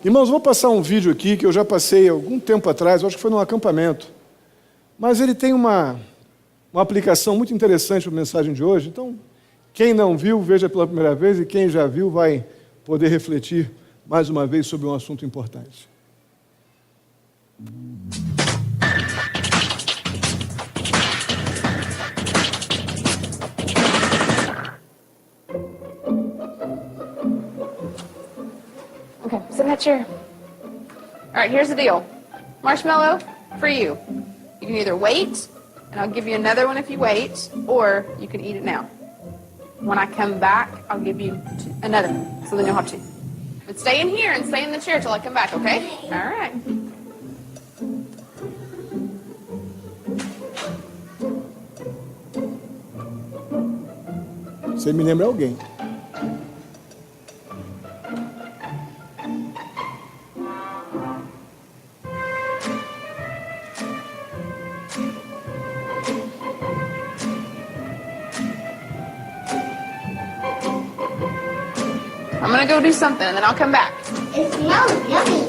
Irmãos, vou passar um vídeo aqui que eu já passei algum tempo atrás, eu acho que foi num acampamento. Mas ele tem uma aplicação muito interessante para a mensagem de hoje. Então, quem não viu, veja pela primeira vez, e quem já viu vai poder refletir mais uma vez sobre um assunto importante. Okay, sit in that chair. All right, here's the deal. Marshmallow, for you. You can either wait, and I'll give you another one if you wait, or you can eat it now. When I come back, I'll give you another one, so then you'll have two. But stay in here and stay in the chair till I come back, okay? All right. Você me lembra alguém. I'm gonna go do something, and then I'll come back. It smells yummy.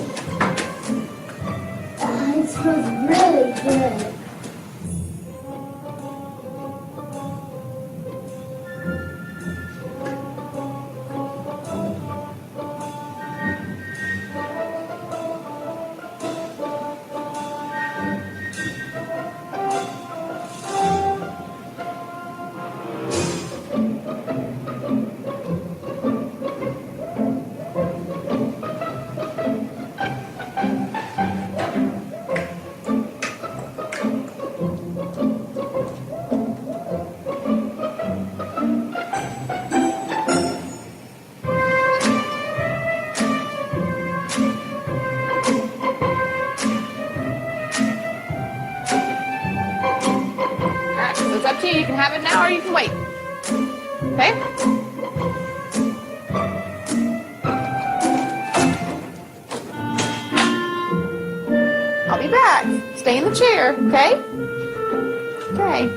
It smells really good. It's up to you. You can have it now or you can wait. Okay? I'll be back. Stay in the chair, okay? Okay.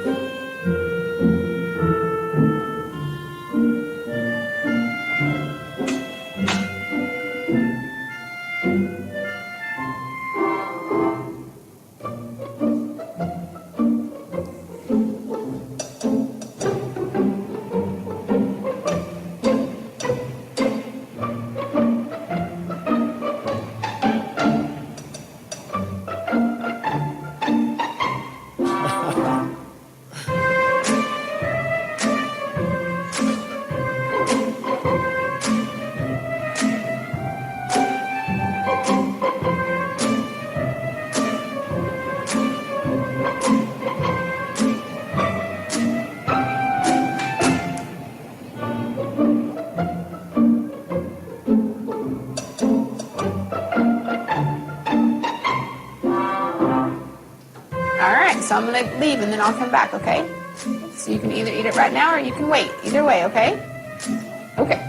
All right, so I'm going to leave and then I'll come back, okay? So you can either eat it right now or you can wait. Either way, okay? Okay.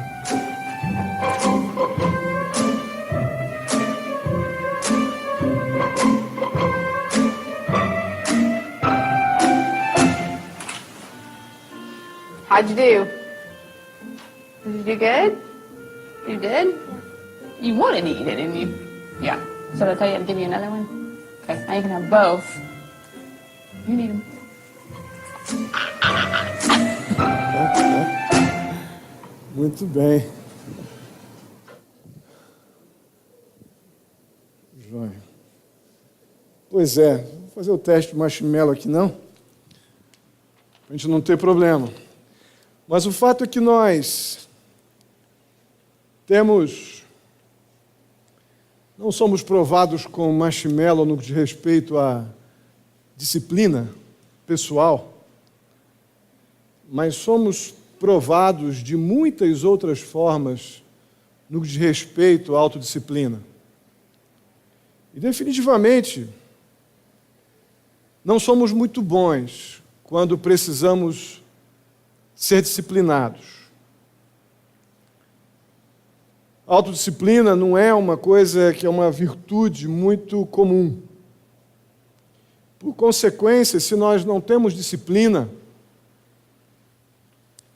How'd you do? Did you do good? You did? You wanted to eat it, didn't you? Yeah. So did I tell you I'd give you another one? Okay, now you can have both. You need them. Muito bem. Joia. Pois é, vou fazer o teste de marshmallow aqui não, para a gente não ter problema. Mas o fato é que nós não somos provados com marshmallow no que diz respeito à disciplina pessoal, mas somos provados de muitas outras formas no que diz respeito à autodisciplina. E definitivamente não somos muito bons quando precisamos ser disciplinados. A autodisciplina não é uma coisa que é uma virtude muito comum. Por consequência, se nós não temos disciplina,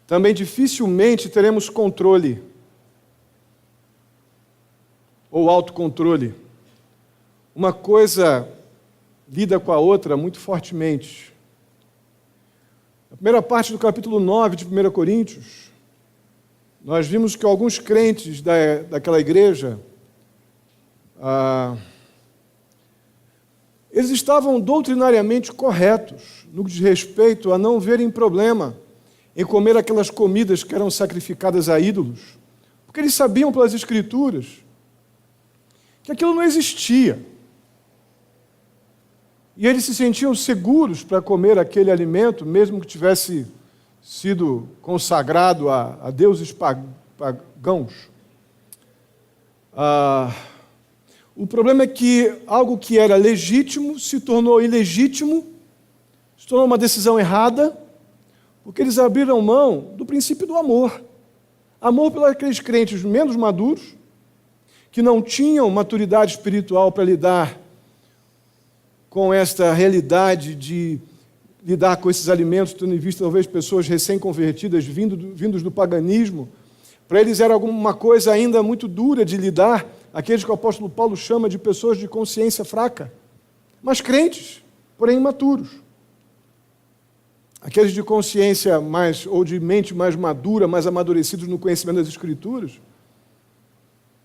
também dificilmente teremos controle. ou autocontrole. Uma coisa lida com a outra muito fortemente. Na primeira parte do capítulo 9 de 1 Coríntios, nós vimos que alguns crentes daquela igreja, eles estavam doutrinariamente corretos no que diz respeito a não verem problema em comer aquelas comidas que eram sacrificadas a ídolos, porque eles sabiam pelas Escrituras que aquilo não existia. E eles se sentiam seguros para comer aquele alimento, mesmo que tivesse sido consagrado a deuses pagãos. O problema é que algo que era legítimo se tornou ilegítimo, se tornou uma decisão errada, porque eles abriram mão do princípio do amor. Amor pelos aqueles crentes menos maduros, que não tinham maturidade espiritual para lidar com esta realidade de lidar com esses alimentos, tendo em vista talvez pessoas recém-convertidas, vindos do paganismo. Para eles era alguma coisa ainda muito dura de lidar, aqueles que o apóstolo Paulo chama de pessoas de consciência fraca, mas crentes, porém imaturos. Aqueles de consciência ou de mente mais madura, mais amadurecidos no conhecimento das Escrituras,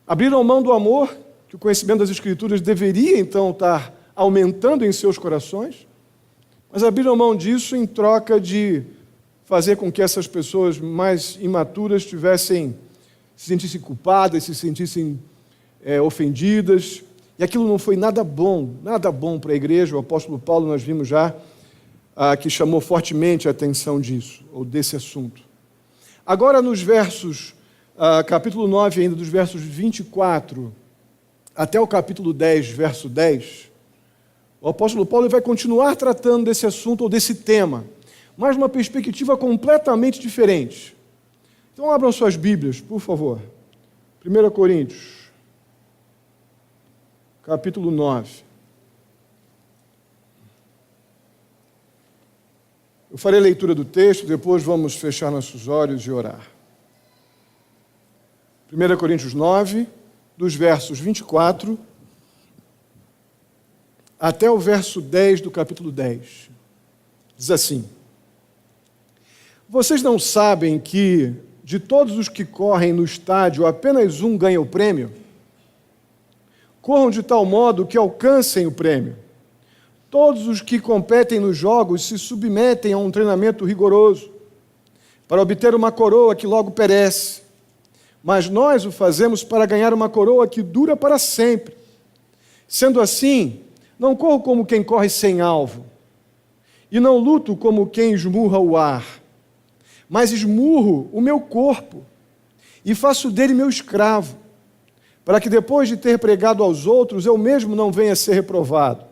abriram mão do amor, que o conhecimento das Escrituras deveria então estar aumentando em seus corações, mas abriram mão disso em troca de fazer com que essas pessoas mais imaturas se sentissem culpadas, se sentissem ofendidas, e aquilo não foi nada bom para a igreja. O apóstolo Paulo, nós vimos já, que chamou fortemente a atenção disso, ou desse assunto. Agora, nos versos, capítulo 9 ainda, dos versos 24 até o capítulo 10, verso 10, o apóstolo Paulo vai continuar tratando desse assunto ou desse tema, mas numa perspectiva completamente diferente. Então abram suas Bíblias, por favor. 1 Coríntios, capítulo 9. Eu farei a leitura do texto, depois vamos fechar nossos olhos e orar. 1 Coríntios 9, dos versos 24 até o verso 10 do capítulo 10. Diz assim: Vocês não sabem que, de todos os que correm no estádio, apenas um ganha o prêmio? Corram de tal modo que alcancem o prêmio. Todos os que competem nos jogos se submetem a um treinamento rigoroso, para obter uma coroa que logo perece. Mas nós o fazemos para ganhar uma coroa que dura para sempre. Sendo assim, não corro como quem corre sem alvo, e não luto como quem esmurra o ar, mas esmurro o meu corpo e faço dele meu escravo, para que depois de ter pregado aos outros, eu mesmo não venha a ser reprovado.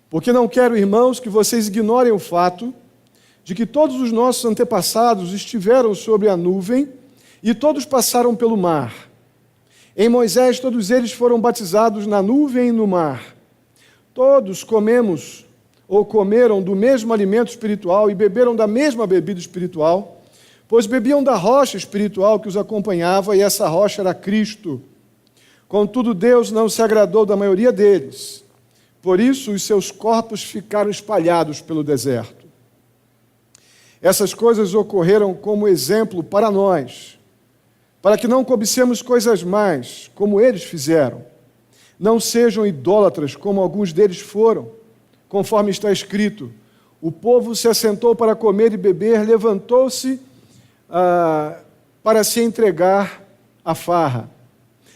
Porque não quero, irmãos, que vocês ignorem o fato de que todos os nossos antepassados estiveram sobre a nuvem e todos passaram pelo mar. Em Moisés, todos eles foram batizados na nuvem e no mar. Todos comemos ou comeram do mesmo alimento espiritual e beberam da mesma bebida espiritual, pois bebiam da rocha espiritual que os acompanhava, e essa rocha era Cristo. Contudo, Deus não se agradou da maioria deles. Por isso, os seus corpos ficaram espalhados pelo deserto. Essas coisas ocorreram como exemplo para nós, para que não cobicemos coisas mais, como eles fizeram. Não sejam idólatras, como alguns deles foram, conforme está escrito: o povo se assentou para comer e beber, levantou-se para se entregar à farra.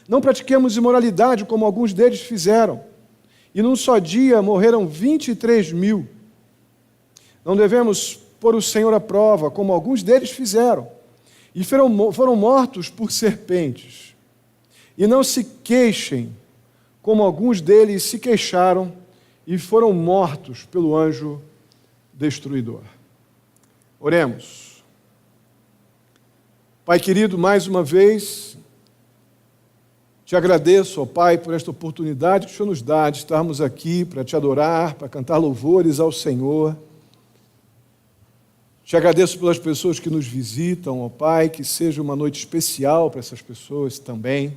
Não pratiquemos imoralidade, como alguns deles fizeram, e num só dia morreram 23.000. Não devemos pôr o Senhor à prova, como alguns deles fizeram, e foram mortos por serpentes. E não se queixem, como alguns deles se queixaram e foram mortos pelo anjo destruidor. Oremos. Pai querido, mais uma vez, te agradeço, ó Pai, por esta oportunidade que o Senhor nos dá de estarmos aqui para te adorar, para cantar louvores ao Senhor. Te agradeço pelas pessoas que nos visitam, ó Pai, que seja uma noite especial para essas pessoas também.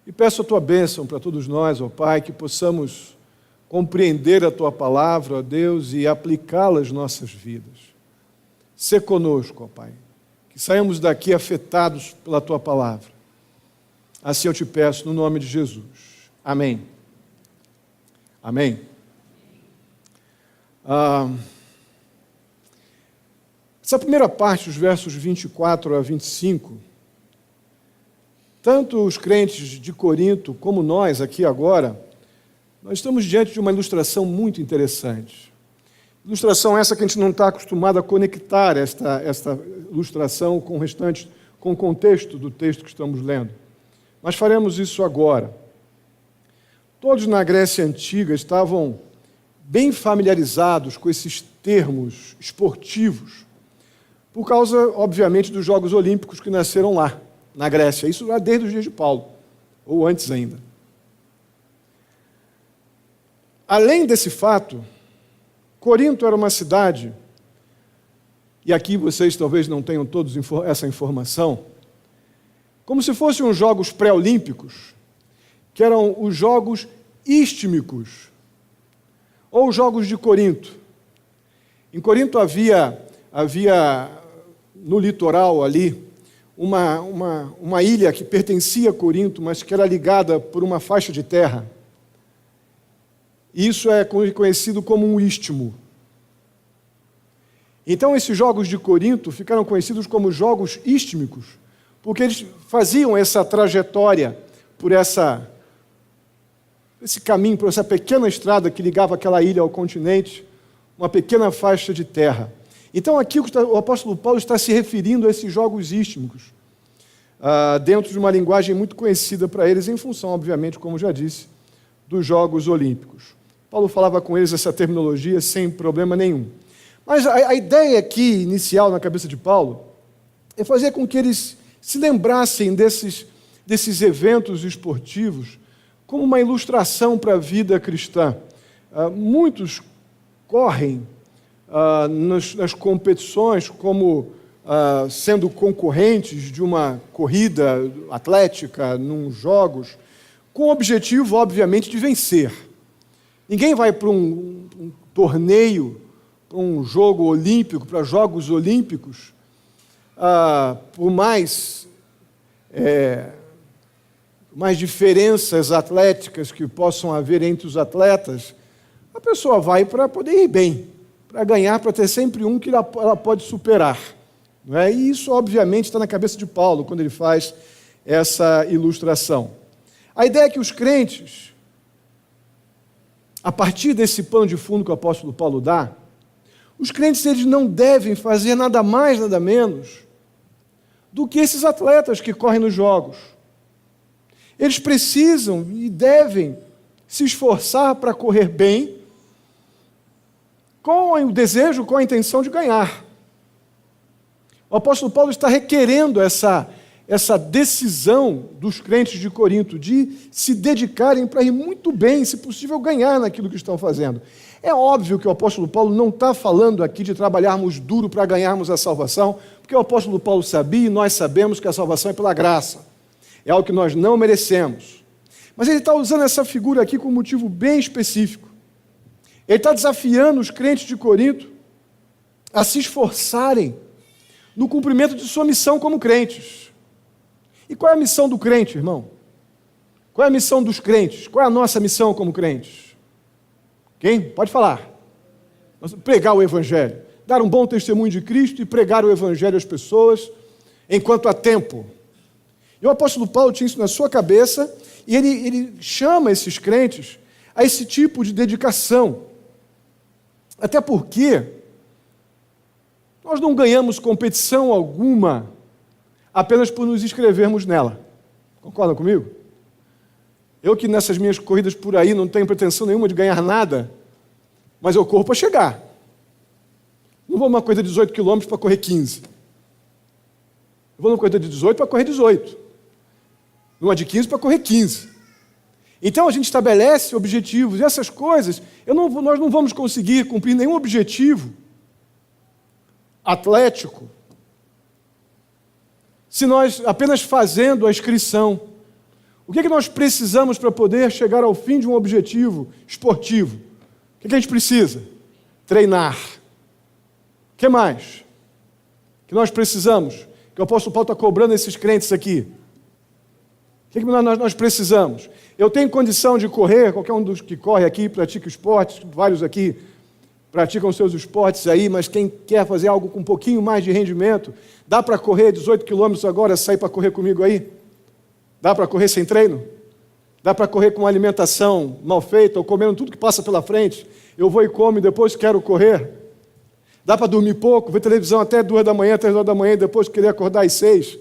E peço a Tua bênção para todos nós, ó Pai, que possamos compreender a Tua palavra, ó Deus, e aplicá-la às nossas vidas. Sê conosco, ó Pai, que saímos daqui afetados pela Tua palavra. Assim eu te peço, no nome de Jesus. Amém. Amém. Essa primeira parte, os versos 24 a 25, tanto os crentes de Corinto como nós aqui agora, nós estamos diante de uma ilustração muito interessante. Ilustração essa que a gente não está acostumado a conectar esta ilustração com o restante, com o contexto do texto que estamos lendo. Mas faremos isso agora. Todos na Grécia Antiga estavam bem familiarizados com esses termos esportivos, por causa, obviamente, dos Jogos Olímpicos que nasceram lá, na Grécia. Isso já desde os dias de Paulo, ou antes ainda. Além desse fato, Corinto era uma cidade, e aqui vocês talvez não tenham todos essa informação, como se fossem os Jogos Pré-Olímpicos, que eram os Jogos Istmicos, ou os Jogos de Corinto. Em Corinto havia no litoral ali, uma ilha que pertencia a Corinto, mas que era ligada por uma faixa de terra. Isso é conhecido como um istmo. Então, esses Jogos de Corinto ficaram conhecidos como Jogos Istmicos, porque eles faziam essa trajetória por esse caminho, por essa pequena estrada que ligava aquela ilha ao continente, uma pequena faixa de terra. Então, aqui o apóstolo Paulo está se referindo a esses Jogos Istmicos, dentro de uma linguagem muito conhecida para eles, em função, obviamente, como já disse, dos Jogos Olímpicos. Paulo falava com eles essa terminologia sem problema nenhum. Mas a ideia aqui, inicial, na cabeça de Paulo, é fazer com que eles se lembrassem desses eventos esportivos como uma ilustração para a vida cristã. Muitos correm nas competições como sendo concorrentes de uma corrida atlética, nos jogos, com o objetivo, obviamente, de vencer. Ninguém vai para um torneio, para um jogo olímpico, para Jogos Olímpicos, por mais diferenças atléticas que possam haver entre os atletas, a pessoa vai para poder ir bem, para ganhar, para ter sempre um que ela pode superar. Não é? E isso, obviamente, está na cabeça de Paulo, quando ele faz essa ilustração. A ideia é que os crentes, a partir desse pano de fundo que o apóstolo Paulo dá, os crentes eles não devem fazer nada mais, nada menos do que esses atletas que correm nos jogos. Eles precisam e devem se esforçar para correr bem, com o desejo, com a intenção de ganhar. O apóstolo Paulo está requerendo essa decisão dos crentes de Corinto de se dedicarem para ir muito bem, se possível ganhar naquilo que estão fazendo. É óbvio que o apóstolo Paulo não está falando aqui de trabalharmos duro para ganharmos a salvação, porque o apóstolo Paulo sabia e nós sabemos que a salvação é pela graça. É algo que nós não merecemos. Mas ele está usando essa figura aqui com um motivo bem específico. Ele está desafiando os crentes de Corinto a se esforçarem no cumprimento de sua missão como crentes. E qual é a missão do crente, irmão? Qual é a missão dos crentes? Qual é a nossa missão como crentes? Quem? Pode falar. Pregar o Evangelho. Dar um bom testemunho de Cristo e pregar o Evangelho às pessoas enquanto há tempo. E o apóstolo Paulo tinha isso na sua cabeça e ele chama esses crentes a esse tipo de dedicação. Até porque nós não ganhamos competição alguma apenas por nos inscrevermos nela. Concordam comigo? Eu que nessas minhas corridas por aí não tenho pretensão nenhuma de ganhar nada, mas eu corro para chegar. Não vou numa corrida de 18 quilômetros para correr 15. Eu vou numa corrida de 18 para correr 18. Numa de 15 para correr 15. Então a gente estabelece objetivos, e essas coisas, nós não vamos conseguir cumprir nenhum objetivo atlético se nós apenas fazendo a inscrição? O que nós precisamos para poder chegar ao fim de um objetivo esportivo? O que a gente precisa? Treinar. O que mais que nós precisamos? Que o apóstolo Paulo está cobrando esses crentes aqui. O que nós precisamos? Eu tenho condição de correr, qualquer um dos que corre aqui, pratica esportes, vários aqui praticam seus esportes aí, mas quem quer fazer algo com um pouquinho mais de rendimento, dá para correr 18 quilômetros agora, sair para correr comigo aí? Dá para correr sem treino? Dá para correr com uma alimentação mal feita, ou comendo tudo que passa pela frente? Eu vou e como e depois quero correr? Dá para dormir pouco, ver televisão até 2 da manhã, 3 horas da manhã, e depois querer acordar às 6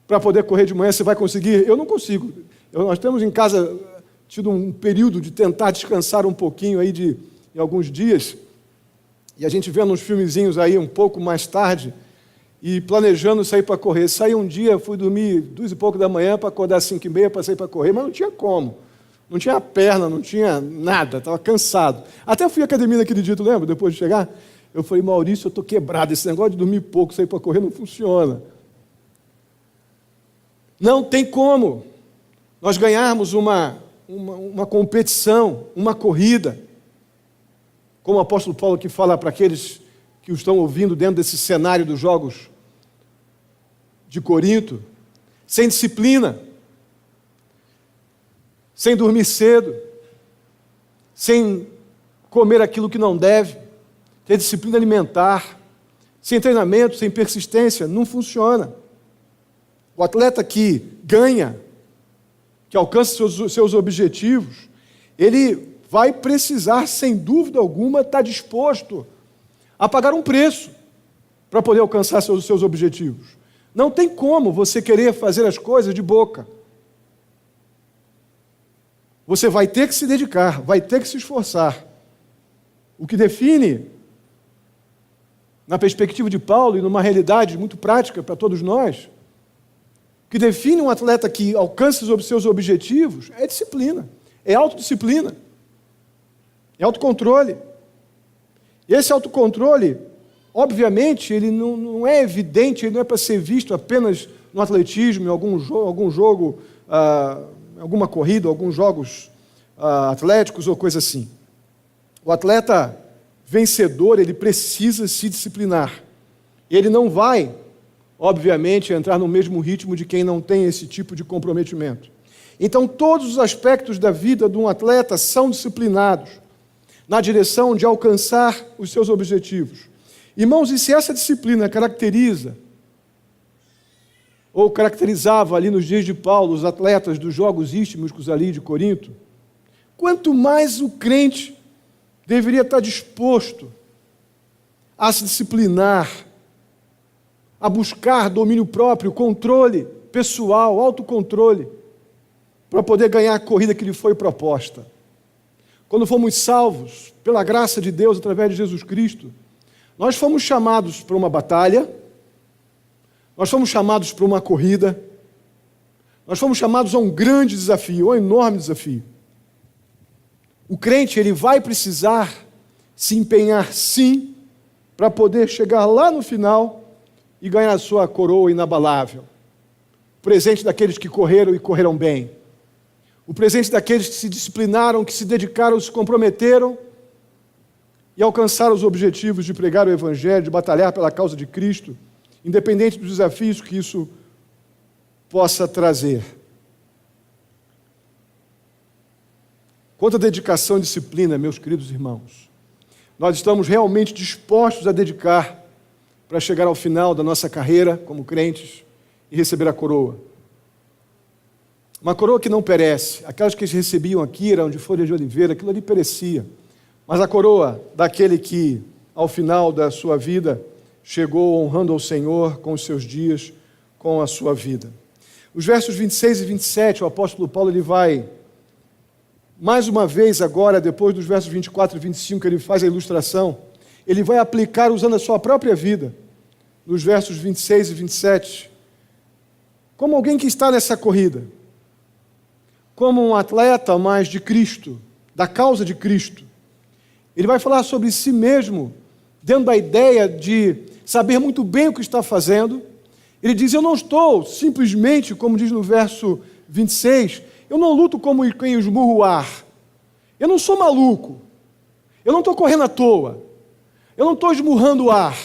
para poder correr de manhã? Você vai conseguir? Eu não consigo. Nós temos em casa tido um período de tentar descansar um pouquinho aí em alguns dias, e a gente vendo uns filmezinhos aí um pouco mais tarde, e planejando sair para correr. Saí um dia, fui dormir 2 e pouco da manhã para acordar às 5h30 para sair para correr, mas não tinha como. Não tinha perna, não tinha nada, estava cansado. Até fui à academia naquele dia, tu lembra? Depois de chegar, eu falei, Maurício, eu estou quebrado, esse negócio de dormir pouco, sair para correr não funciona. Não tem como nós ganharmos uma competição, uma corrida, como o apóstolo Paulo que fala para aqueles que o estão ouvindo dentro desse cenário dos jogos de Corinto, sem disciplina, sem dormir cedo, sem comer aquilo que não deve, ter disciplina alimentar, sem treinamento, sem persistência, não funciona. O atleta que ganha, que alcança seus objetivos, ele vai precisar, sem dúvida alguma, estar disposto a pagar um preço para poder alcançar seus objetivos. Não tem como você querer fazer as coisas de boca. Você vai ter que se dedicar, vai ter que se esforçar. O que define, na perspectiva de Paulo e numa realidade muito prática para todos nós, o que define um atleta que alcança os seus objetivos é disciplina, é autodisciplina, é autocontrole. E esse autocontrole, obviamente, ele não é evidente, ele não é para ser visto apenas no atletismo, em algum jogo, alguma corrida, alguns jogos atléticos ou coisa assim. O atleta vencedor, ele precisa se disciplinar. Ele não vai, obviamente, entrar no mesmo ritmo de quem não tem esse tipo de comprometimento. Então, todos os aspectos da vida de um atleta são disciplinados na direção de alcançar os seus objetivos. Irmãos, e se essa disciplina caracteriza, ou caracterizava ali nos dias de Paulo, os atletas dos jogos istmicos ali de Corinto, quanto mais o crente deveria estar disposto a se disciplinar, a buscar domínio próprio, controle pessoal, autocontrole, para poder ganhar a corrida que lhe foi proposta. Quando fomos salvos pela graça de Deus através de Jesus Cristo, nós fomos chamados para uma batalha, nós fomos chamados para uma corrida, nós fomos chamados a um grande desafio, a um enorme desafio. O crente, ele vai precisar se empenhar sim, para poder chegar lá no final e ganhar a sua coroa inabalável. O presente daqueles que correram e correram bem. O presente daqueles que se disciplinaram, que se dedicaram, se comprometeram e alcançaram os objetivos de pregar o Evangelho, de batalhar pela causa de Cristo, independente dos desafios que isso possa trazer. Quanta dedicação e disciplina, meus queridos irmãos. Nós estamos realmente dispostos a dedicar para chegar ao final da nossa carreira como crentes e receber a coroa. Uma coroa que não perece. Aquelas que eles recebiam aqui eram de folha de oliveira, aquilo ali perecia. Mas a coroa daquele que, ao final da sua vida, chegou honrando ao Senhor com os seus dias, com a sua vida. Os versos 26 e 27, o apóstolo Paulo ele vai, mais uma vez agora, depois dos versos 24 e 25, ele faz a ilustração, ele vai aplicar usando a sua própria vida, nos versos 26 e 27, como alguém que está nessa corrida, como um atleta mais de Cristo, da causa de Cristo. Ele vai falar sobre si mesmo, dentro da ideia de saber muito bem o que está fazendo. Ele diz, eu não estou simplesmente, como diz no verso 26, eu não luto como quem esmurra o ar. Eu não sou maluco. Eu não estou correndo à toa. Eu não estou esmurrando o ar.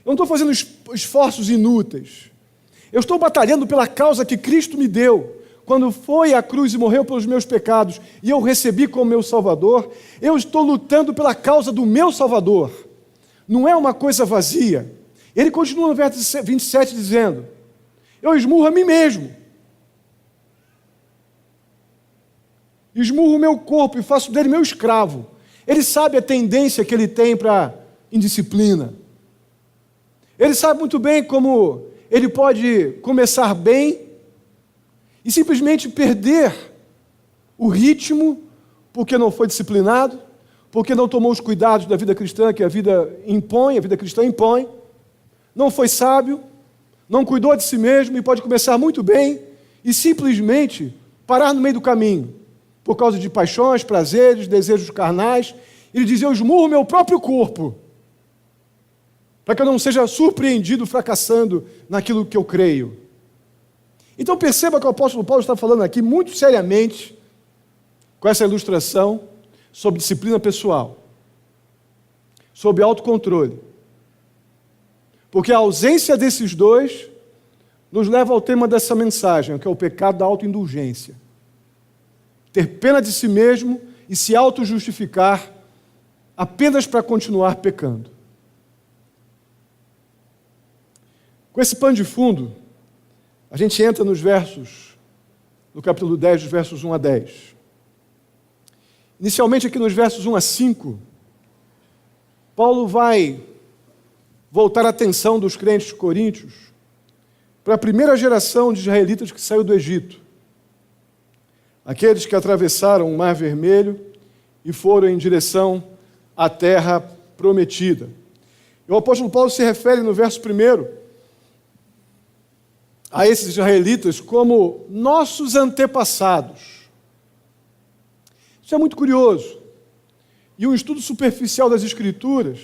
Eu não estou fazendo esforços inúteis. Eu estou batalhando pela causa que Cristo me deu. Quando foi à cruz e morreu pelos meus pecados e eu o recebi como meu Salvador, eu estou lutando pela causa do meu Salvador. Não é uma coisa vazia. Ele continua no verso 27 dizendo, eu esmurro a mim mesmo. Esmurro o meu corpo e faço dele meu escravo. Ele sabe a tendência que ele tem para indisciplina. Ele sabe muito bem como ele pode começar bem e simplesmente perder o ritmo porque não foi disciplinado, porque não tomou os cuidados da vida cristã que a vida impõe, a vida cristã impõe, não foi sábio, não cuidou de si mesmo e pode começar muito bem e simplesmente parar no meio do caminho, por causa de paixões, prazeres, desejos carnais. Ele diz, eu esmurro o meu próprio corpo, para que eu não seja surpreendido fracassando naquilo que eu creio. Então perceba que o apóstolo Paulo está falando aqui muito seriamente, com essa ilustração, sobre disciplina pessoal, sobre autocontrole. Porque a ausência desses dois nos leva ao tema dessa mensagem, que é o pecado da autoindulgência. Ter pena de si mesmo e se auto-justificar apenas para continuar pecando. Com esse pano de fundo, a gente entra nos versos, no capítulo 10, dos versos 1 a 10. Inicialmente aqui nos versos 1 a 5, Paulo vai voltar a atenção dos crentes coríntios para a primeira geração de israelitas que saiu do Egito. Aqueles que atravessaram o Mar Vermelho e foram em direção à terra prometida. E o apóstolo Paulo se refere no verso 1 a esses israelitas como nossos antepassados. Isso é muito curioso. E um estudo superficial das Escrituras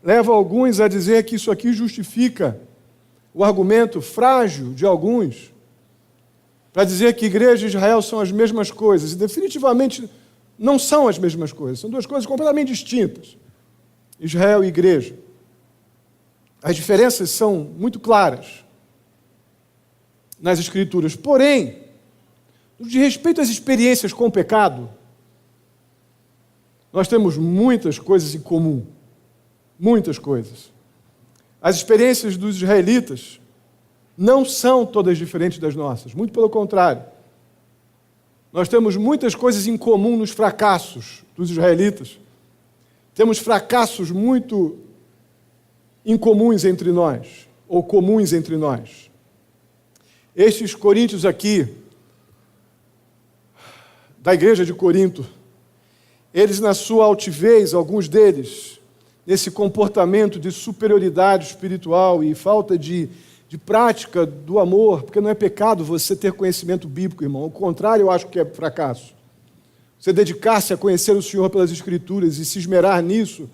leva alguns a dizer que isso aqui justifica o argumento frágil de alguns para dizer que igreja e Israel são as mesmas coisas. E definitivamente não são as mesmas coisas. São duas coisas completamente distintas. Israel e igreja. As diferenças são muito claras nas Escrituras. Porém, no que diz respeito às experiências com o pecado, nós temos muitas coisas em comum. Muitas coisas. As experiências dos israelitas não são todas diferentes das nossas. Muito pelo contrário. Nós temos muitas coisas em comum nos fracassos dos israelitas. Temos fracassos muito incomuns entre nós, ou comuns entre nós. Estes coríntios aqui, da igreja de Corinto, eles na sua altivez, alguns deles, nesse comportamento de superioridade espiritual e falta de prática do amor, porque não é pecado você ter conhecimento bíblico, irmão. Ao contrário, eu acho que é fracasso. Você dedicar-se a conhecer o Senhor pelas Escrituras e se esmerar nisso,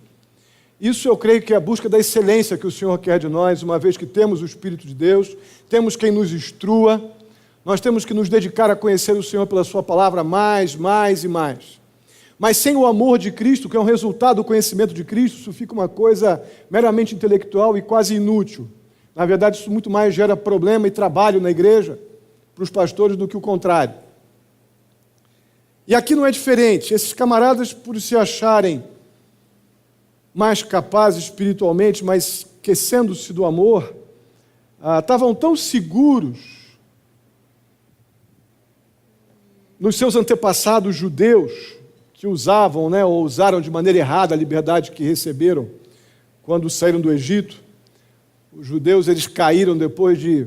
isso eu creio que é a busca da excelência que o Senhor quer de nós, uma vez que temos o Espírito de Deus, temos quem nos instrua, nós temos que nos dedicar a conhecer o Senhor pela sua palavra mais e mais. Mas sem o amor de Cristo, que é um resultado do conhecimento de Cristo, isso fica uma coisa meramente intelectual e quase inútil. Na verdade, isso muito mais gera problema e trabalho na igreja, para os pastores, do que o contrário. E aqui não é diferente. Esses camaradas, por se acharem mais capazes espiritualmente, mas esquecendo-se do amor, estavam tão seguros nos seus antepassados judeus, que usavam, ou usaram de maneira errada a liberdade que receberam quando saíram do Egito. Os judeus, eles caíram depois de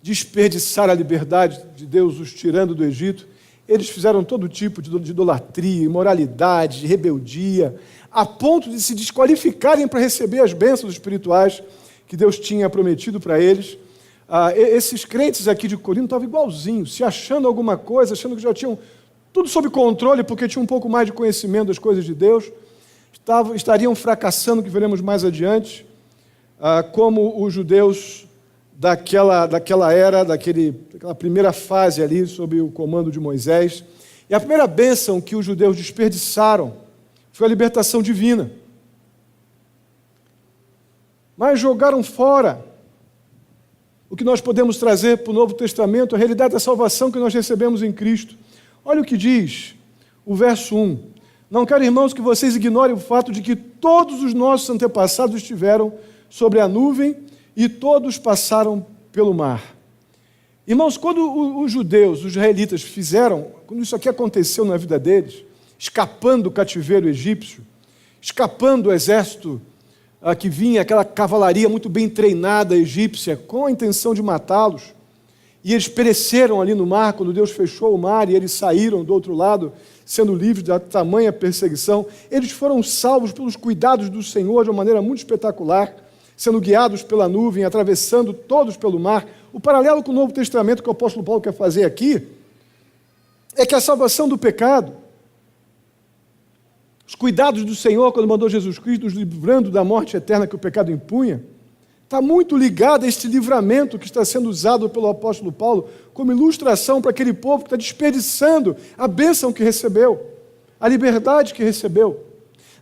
desperdiçar a liberdade de Deus, os tirando do Egito. Eles fizeram todo tipo de idolatria, imoralidade, rebeldia, a ponto de se desqualificarem para receber as bênçãos espirituais que Deus tinha prometido para eles. Esses crentes aqui de Corinto estavam igualzinhos, se achando alguma coisa, achando que já tinham tudo sob controle, porque tinham um pouco mais de conhecimento das coisas de Deus, estariam fracassando, que veremos mais adiante, como os judeus daquela era, daquela primeira fase ali, sob o comando de Moisés. E a primeira bênção que os judeus desperdiçaram foi a libertação divina. Mas jogaram fora o que nós podemos trazer para o Novo Testamento, a realidade da salvação que nós recebemos em Cristo. Olha o que diz o verso 1. Não quero, irmãos, que vocês ignorem o fato de que todos os nossos antepassados estiveram sobre a nuvem e todos passaram pelo mar. Irmãos, quando os judeus, os israelitas quando isso aqui aconteceu na vida deles, escapando do cativeiro egípcio, escapando do exército que vinha, aquela cavalaria muito bem treinada egípcia, com a intenção de matá-los, e eles pereceram ali no mar, quando Deus fechou o mar e eles saíram do outro lado, sendo livres da tamanha perseguição, eles foram salvos pelos cuidados do Senhor de uma maneira muito espetacular, sendo guiados pela nuvem, atravessando todos pelo mar. O paralelo com o Novo Testamento que o apóstolo Paulo quer fazer aqui é que a salvação do pecado, os cuidados do Senhor quando mandou Jesus Cristo, nos livrando da morte eterna que o pecado impunha, está muito ligado a este livramento que está sendo usado pelo apóstolo Paulo como ilustração para aquele povo que está desperdiçando a bênção que recebeu, a liberdade que recebeu.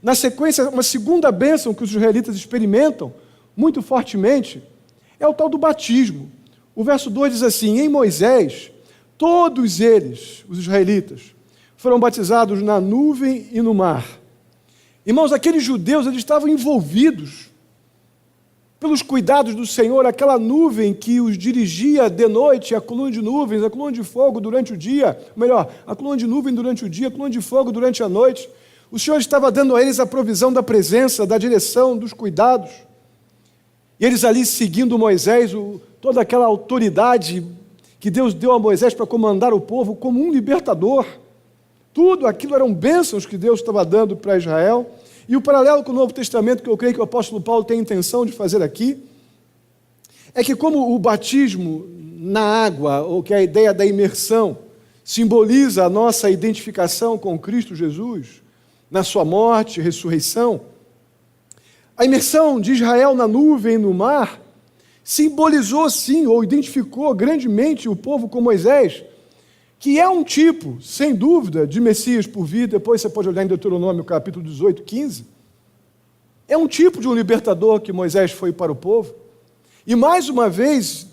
Na sequência, uma segunda bênção que os israelitas experimentam muito fortemente é o tal do batismo. O verso 2 diz assim: em Moisés, todos eles, os israelitas, foram batizados na nuvem e no mar. Irmãos, aqueles judeus, eles estavam envolvidos pelos cuidados do Senhor, aquela nuvem que os dirigia de noite, a coluna de nuvens, a coluna de fogo durante o dia, melhor, a coluna de nuvem durante o dia, a coluna de fogo durante a noite. O Senhor estava dando a eles a provisão da presença, da direção, dos cuidados. E eles ali seguindo Moisés, toda aquela autoridade que Deus deu a Moisés para comandar o povo como um libertador. Tudo aquilo eram bênçãos que Deus estava dando para Israel. E o paralelo com o Novo Testamento, que eu creio que o apóstolo Paulo tem a intenção de fazer aqui, é que como o batismo na água, ou que a ideia da imersão, simboliza a nossa identificação com Cristo Jesus, na sua morte e ressurreição, a imersão de Israel na nuvem e no mar simbolizou sim, ou identificou grandemente o povo com Moisés, que é um tipo, sem dúvida, de Messias por vir. Depois você pode olhar em Deuteronômio capítulo 18, 15. É um tipo de um libertador que Moisés foi para o povo. E mais uma vez,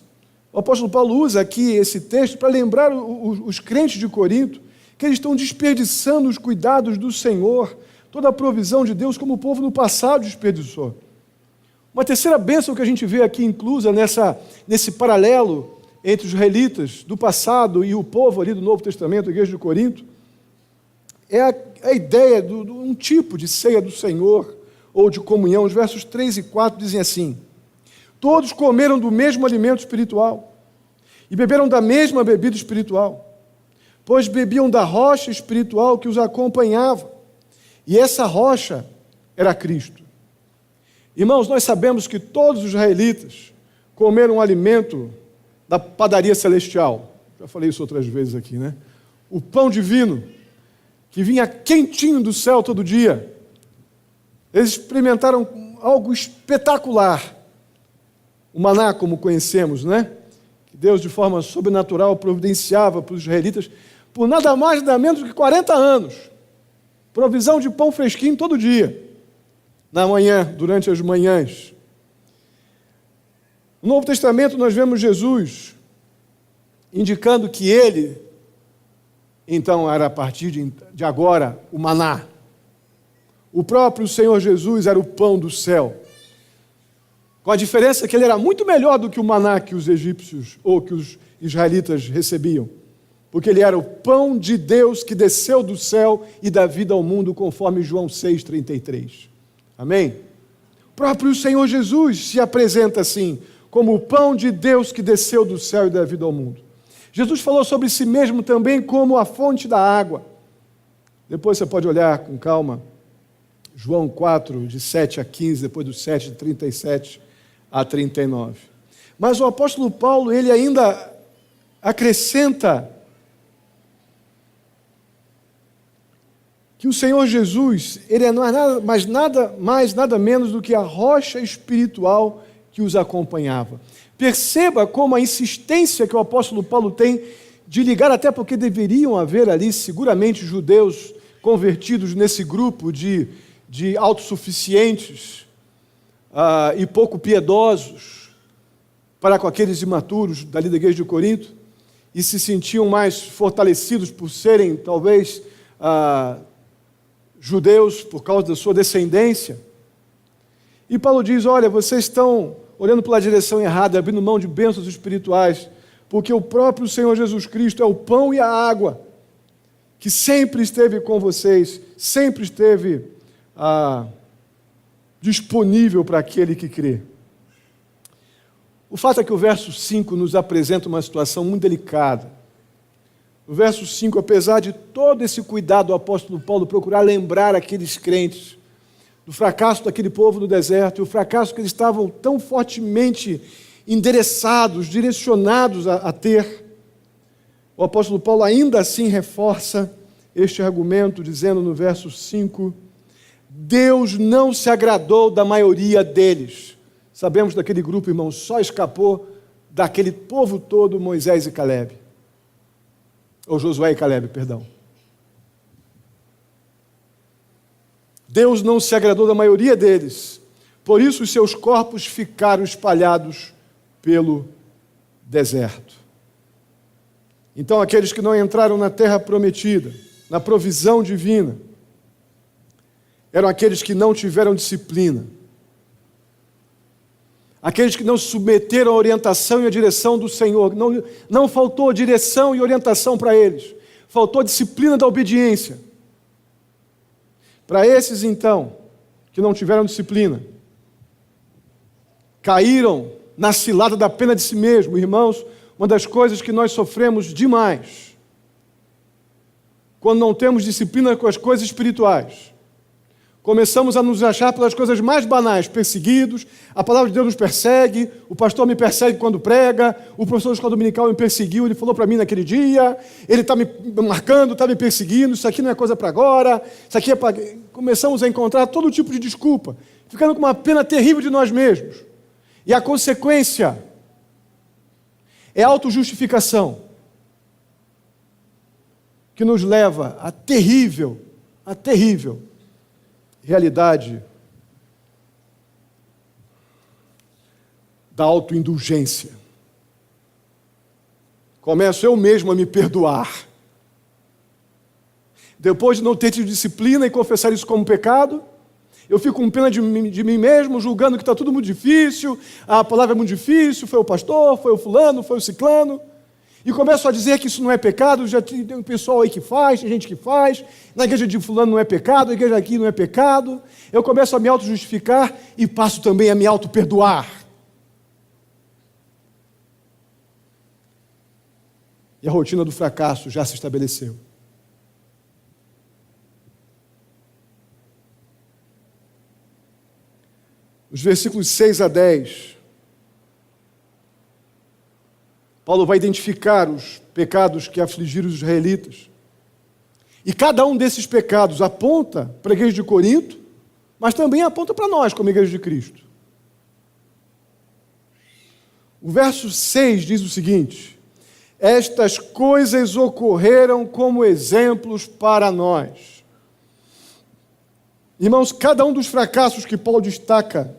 o apóstolo Paulo usa aqui esse texto para lembrar os crentes de Corinto que eles estão desperdiçando os cuidados do Senhor, toda a provisão de Deus, como o povo no passado desperdiçou. Uma terceira bênção que a gente vê aqui inclusa nesse paralelo entre os israelitas do passado e o povo ali do Novo Testamento, a igreja de Corinto, é a ideia de um tipo de ceia do Senhor, ou de comunhão. Os versos 3 e 4 dizem assim: todos comeram do mesmo alimento espiritual e beberam da mesma bebida espiritual, pois bebiam da rocha espiritual que os acompanhava, e essa rocha era Cristo. Irmãos, nós sabemos que todos os israelitas comeram um alimento da padaria celestial. Já falei isso outras vezes aqui, né? O pão divino, que vinha quentinho do céu todo dia. Eles experimentaram algo espetacular. O maná, como conhecemos, né? Que Deus, de forma sobrenatural, providenciava para os israelitas por nada mais, nada menos do que 40 anos. Provisão de pão fresquinho todo dia. Na manhã, durante as manhãs. No Novo Testamento nós vemos Jesus indicando que ele, então, era a partir de agora o maná. O próprio Senhor Jesus era o pão do céu. Com a diferença que ele era muito melhor do que o maná que os egípcios ou que os israelitas recebiam. Porque ele era o pão de Deus que desceu do céu e dá vida ao mundo, conforme João 6,33. Amém? O próprio Senhor Jesus se apresenta assim, como o pão de Deus que desceu do céu e dá vida ao mundo. Jesus falou sobre si mesmo também como a fonte da água. Depois você pode olhar com calma, João 4, de 7 a 15, depois do 7, de 37 a 39. Mas o apóstolo Paulo, ele ainda acrescenta que o Senhor Jesus, ele não é nada mais, nada menos do que a rocha espiritual que os acompanhava. Perceba como a insistência que o apóstolo Paulo tem de ligar, até porque deveriam haver ali seguramente judeus convertidos nesse grupo de autossuficientes e pouco piedosos para com aqueles imaturos dali da igreja de Corinto, e se sentiam mais fortalecidos por serem, talvez, judeus por causa da sua descendência. E Paulo diz, olha, vocês estão olhando pela direção errada, abrindo mão de bênçãos espirituais, porque o próprio Senhor Jesus Cristo é o pão e a água, que sempre esteve com vocês, sempre esteve disponível para aquele que crê. O fato é que o verso 5 nos apresenta uma situação muito delicada. No verso 5, apesar de todo esse cuidado do apóstolo Paulo procurar lembrar aqueles crentes do fracasso daquele povo no deserto, e o fracasso que eles estavam tão fortemente endereçados, direcionados a ter, o apóstolo Paulo ainda assim reforça este argumento, dizendo no verso 5, Deus não se agradou da maioria deles. Sabemos daquele grupo, irmãos, só escapou daquele povo todo Moisés e Calebe. Ou Josué e Calebe, perdão. Deus não se agradou da maioria deles, por isso os seus corpos ficaram espalhados pelo deserto. Então, aqueles que não entraram na terra prometida, na provisão divina, eram aqueles que não tiveram disciplina, aqueles que não se submeteram à orientação e à direção do Senhor. Não faltou direção e orientação para eles, faltou disciplina da obediência. Para esses, então, que não tiveram disciplina, caíram na cilada da pena de si mesmo. Irmãos, uma das coisas que nós sofremos demais, quando não temos disciplina com as coisas espirituais, começamos a nos achar pelas coisas mais banais, perseguidos, a palavra de Deus nos persegue, o pastor me persegue quando prega, o professor de escola dominical me perseguiu, ele falou para mim naquele dia, ele está me marcando, está me perseguindo, isso aqui não é coisa para agora, isso aqui é para... Começamos a encontrar todo tipo de desculpa, ficando com uma pena terrível de nós mesmos. E a consequência é a autojustificação, que nos leva à terrível realidade da autoindulgência. Começo eu mesmo a me perdoar. Depois de não ter tido disciplina e confessar isso como pecado, eu fico com pena de mim mesmo, julgando que está tudo muito difícil, a palavra é muito difícil, foi o pastor, foi o fulano, foi o ciclano, e começo a dizer que isso não é pecado, já tem um pessoal aí que faz, tem gente que faz, na igreja de fulano não é pecado, na igreja aqui não é pecado, eu começo a me auto-justificar e passo também a me auto-perdoar. E a rotina do fracasso já se estabeleceu. Os versículos 6 a 10, Paulo vai identificar os pecados que afligiram os israelitas. E cada um desses pecados aponta para a igreja de Corinto, mas também aponta para nós, como igreja de Cristo. O verso 6 diz o seguinte: estas coisas ocorreram como exemplos para nós. Irmãos, cada um dos fracassos que Paulo destaca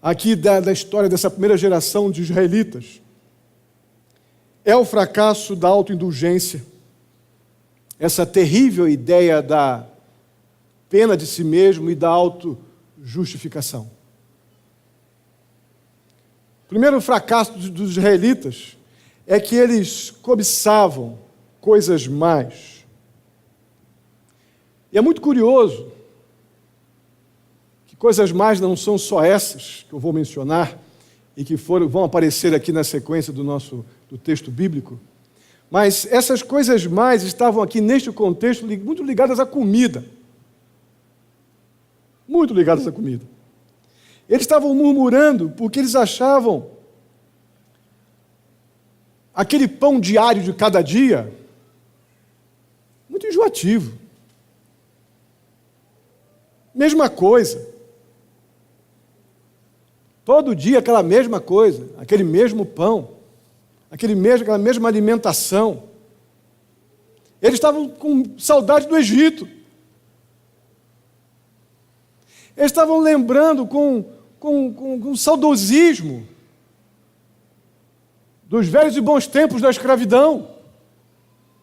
aqui da história dessa primeira geração de israelitas é o fracasso da autoindulgência, essa terrível ideia da pena de si mesmo e da autojustificação. O primeiro fracasso dos israelitas é que eles cobiçavam coisas más. E é muito curioso que coisas más não são só essas que eu vou mencionar e que vão aparecer aqui na sequência do texto bíblico, mas essas coisas más estavam aqui neste contexto muito ligadas à comida. Muito ligadas à comida. Eles estavam murmurando porque eles achavam aquele pão diário de cada dia muito enjoativo. Mesma coisa. Todo dia aquela mesma coisa, aquele mesmo pão, aquela mesma alimentação. Eles estavam com saudade do Egito. Eles estavam lembrando com saudosismo dos velhos e bons tempos da escravidão.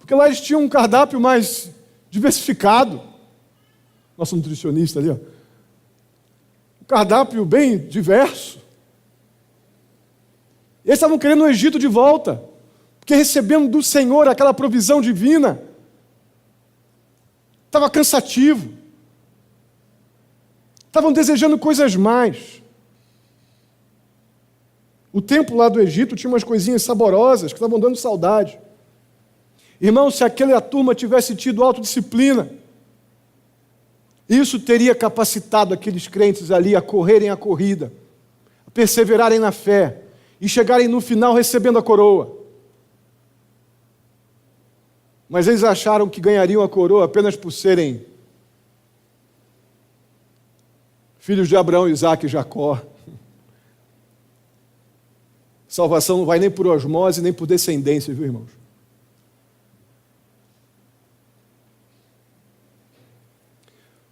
Porque lá eles tinham um cardápio mais diversificado. Nosso nutricionista ali, ó. Um cardápio bem diverso. Eles estavam querendo o Egito de volta, porque recebendo do Senhor aquela provisão divina. Estava cansativo. Estavam desejando coisas mais. O templo lá do Egito tinha umas coisinhas saborosas que estavam dando saudade. Irmão, se aquela turma tivesse tido autodisciplina, isso teria capacitado aqueles crentes ali a correrem a corrida, a perseverarem na fé e chegarem no final recebendo a coroa. Mas eles acharam que ganhariam a coroa apenas por serem filhos de Abraão, Isaque e Jacó. Salvação não vai nem por osmose, nem por descendência, viu, irmãos?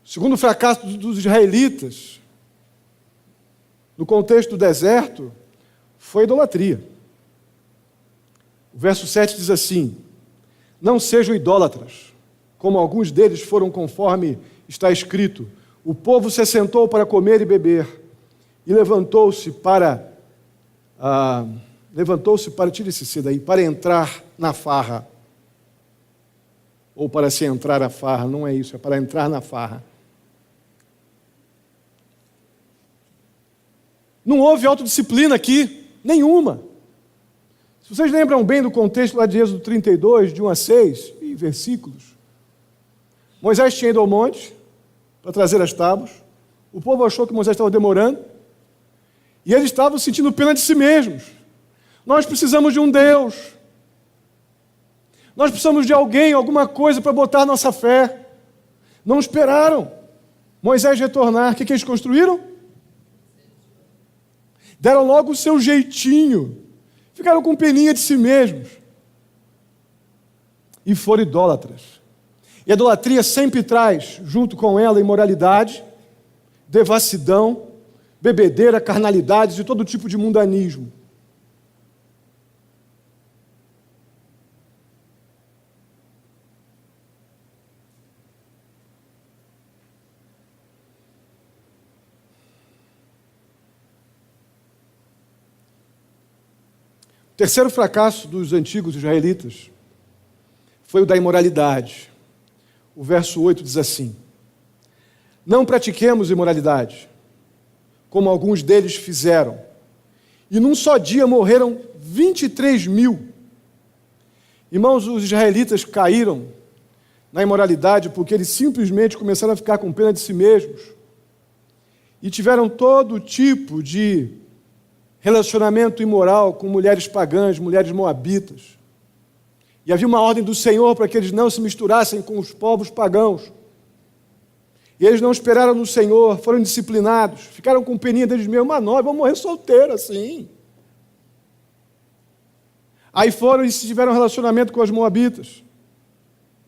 O segundo fracasso dos israelitas, no contexto do deserto, foi a idolatria. O verso 7 diz assim: não sejam idólatras, como alguns deles foram, conforme está escrito. O povo se assentou para comer e beber, e levantou-se para tire-se cedo aí, para entrar na farra. Ou para se entrar à farra, não é isso, é para entrar na farra. Não houve autodisciplina aqui, nenhuma. Se vocês lembram bem do contexto lá de Êxodo 32, de 1 a 6, e versículos, Moisés tinha ido ao monte para trazer as tábuas, o povo achou que Moisés estava demorando, e eles estavam sentindo pena de si mesmos. Nós precisamos de um Deus, nós precisamos de alguém, alguma coisa para botar nossa fé. Não esperaram Moisés retornar. O que eles construíram? Deram logo o seu jeitinho, ficaram com peninha de si mesmos e foram idólatras. E a idolatria sempre traz, junto com ela, imoralidade, devassidão, bebedeira, carnalidades e todo tipo de mundanismo. O terceiro fracasso dos antigos israelitas foi o da imoralidade. O verso 8 diz assim: não pratiquemos imoralidade, como alguns deles fizeram, e num só dia morreram 23.000. Irmãos, os israelitas caíram na imoralidade porque eles simplesmente começaram a ficar com pena de si mesmos e tiveram todo tipo de relacionamento imoral com mulheres pagãs, mulheres moabitas. E havia uma ordem do Senhor para que eles não se misturassem com os povos pagãos. E eles não esperaram no Senhor, foram disciplinados, ficaram com peninha deles mesmos. Mas nós vamos morrer solteiros assim. Aí foram e tiveram relacionamento com as moabitas,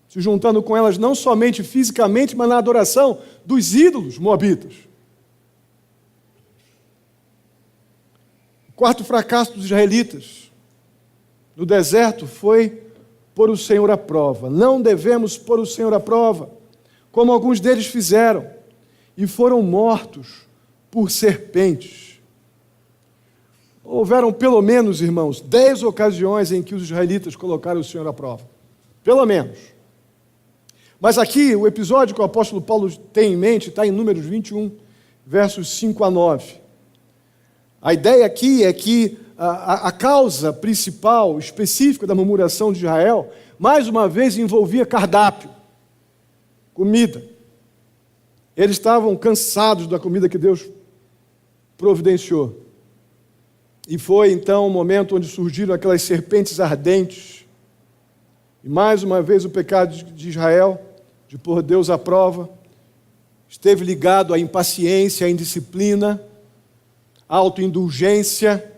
se juntando com elas não somente fisicamente, mas na adoração dos ídolos moabitas. O quarto fracasso dos israelitas no deserto foi pôr o Senhor à prova. Não devemos pôr o Senhor à prova, como alguns deles fizeram, e foram mortos por serpentes. Houveram pelo menos, irmãos, 10 ocasiões em que os israelitas colocaram o Senhor à prova. Pelo menos. Mas aqui, o episódio que o apóstolo Paulo tem em mente está em Números 21, versos 5 a 9. A ideia aqui é que a causa principal, específica da murmuração de Israel, mais uma vez envolvia cardápio, comida. Eles estavam cansados da comida que Deus providenciou. E foi então o momento onde surgiram aquelas serpentes ardentes. E mais uma vez o pecado de Israel, de pôr Deus à prova, esteve ligado à impaciência, à indisciplina, autoindulgência,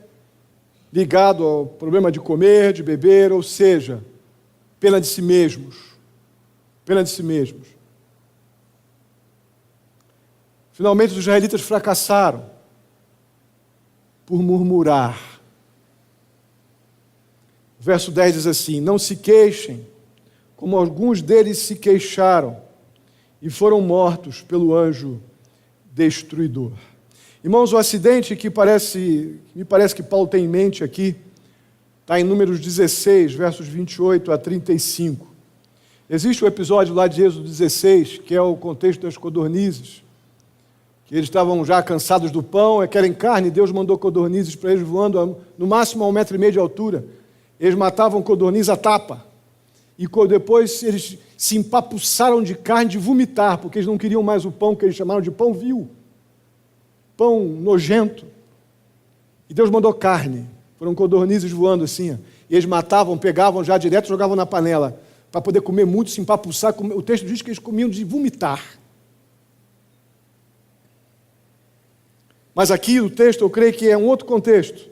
ligado ao problema de comer, de beber, ou seja, pena de si mesmos. Pena de si mesmos. Finalmente, os israelitas fracassaram por murmurar. O verso 10 diz assim: não se queixem, como alguns deles se queixaram e foram mortos pelo anjo destruidor. Irmãos, o acidente que me parece que Paulo tem em mente aqui, está em Números 16, versos 28 a 35. Existe um episódio lá de Êxodo 16, que é o contexto das codornizes, que eles estavam já cansados do pão, querem carne, Deus mandou codornizes para eles voando no máximo a 1,5 metro de altura. Eles matavam codorniz à tapa. E depois eles se empapuçaram de carne, de vomitar, porque eles não queriam mais o pão que eles chamaram de pão vil, pão nojento. E Deus mandou carne. Foram codornizes voando assim. E eles matavam, pegavam já direto e jogavam na panela, para poder comer muito, se empapuçar. O texto diz que eles comiam de vomitar. Mas aqui o texto, eu creio que é um outro contexto,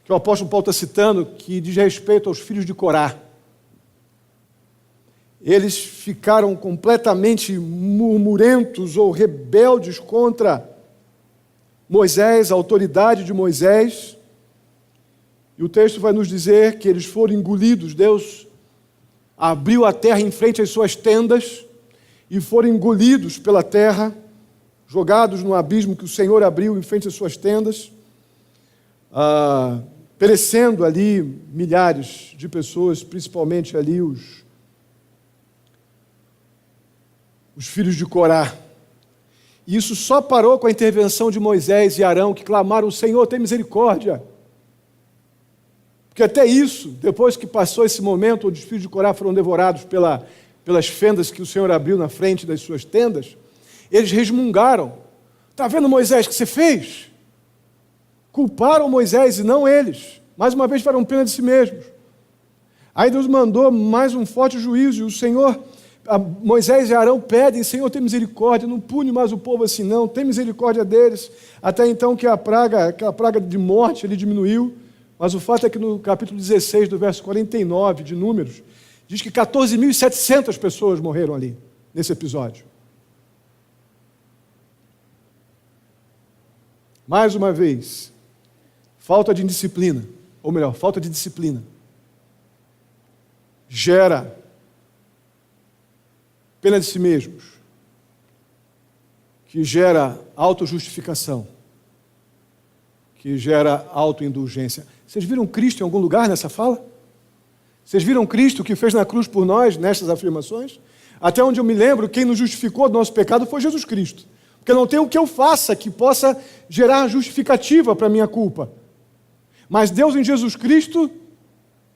que o apóstolo Paulo está citando, que diz respeito aos filhos de Corá. Eles ficaram completamente murmurentos ou rebeldes contra Moisés, a autoridade de Moisés. E o texto vai nos dizer que eles foram engolidos. Deus abriu a terra em frente às suas tendas e foram engolidos pela terra, jogados no abismo que o Senhor abriu em frente às suas tendas, perecendo ali milhares de pessoas, principalmente ali os filhos de Corá. E isso só parou com a intervenção de Moisés e Arão, que clamaram: Senhor, tem misericórdia. Porque até isso, depois que passou esse momento onde os filhos de Corá foram devorados pelas fendas que o Senhor abriu na frente das suas tendas, eles resmungaram. Está vendo, Moisés, o que você fez? Culparam Moisés e não eles. Mais uma vez tiveram pena de si mesmos. Aí Deus mandou mais um forte juízo, e o Senhor, Moisés e Arão pedem: Senhor, tem misericórdia, não pune mais o povo assim não, tem misericórdia deles. Até então que aquela praga de morte ele diminuiu, mas o fato é que no capítulo 16, do verso 49 de Números, diz que 14.700 pessoas morreram ali, nesse episódio. Mais uma vez, falta de disciplina, ou melhor, falta de disciplina, gera pena de si mesmos, que gera autojustificação, que gera autoindulgência. Vocês viram Cristo em algum lugar nessa fala? Vocês viram Cristo que fez na cruz por nós, nestas afirmações? Até onde eu me lembro, quem nos justificou do nosso pecado foi Jesus Cristo. Porque não tem o que eu faça que possa gerar justificativa para a minha culpa. Mas Deus em Jesus Cristo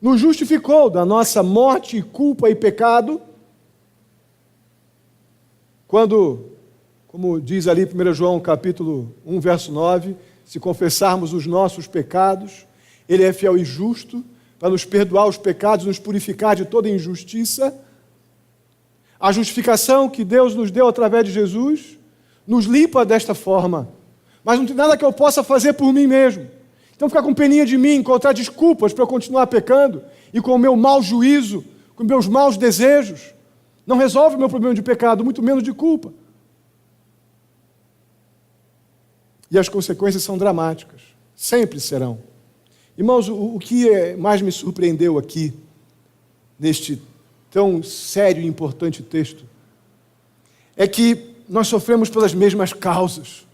nos justificou da nossa morte, culpa e pecado, quando, como diz ali 1 João capítulo 1, verso 9, se confessarmos os nossos pecados, Ele é fiel e justo para nos perdoar os pecados, nos purificar de toda injustiça. A justificação que Deus nos deu através de Jesus nos limpa desta forma. Mas não tem nada que eu possa fazer por mim mesmo. Então ficar com peninha de mim, encontrar desculpas para eu continuar pecando e com o meu mau juízo, com meus maus desejos, não resolve o meu problema de pecado, muito menos de culpa. E as consequências são dramáticas. Sempre serão. Irmãos, o que mais me surpreendeu aqui, neste tão sério e importante texto, é que nós sofremos pelas mesmas causas.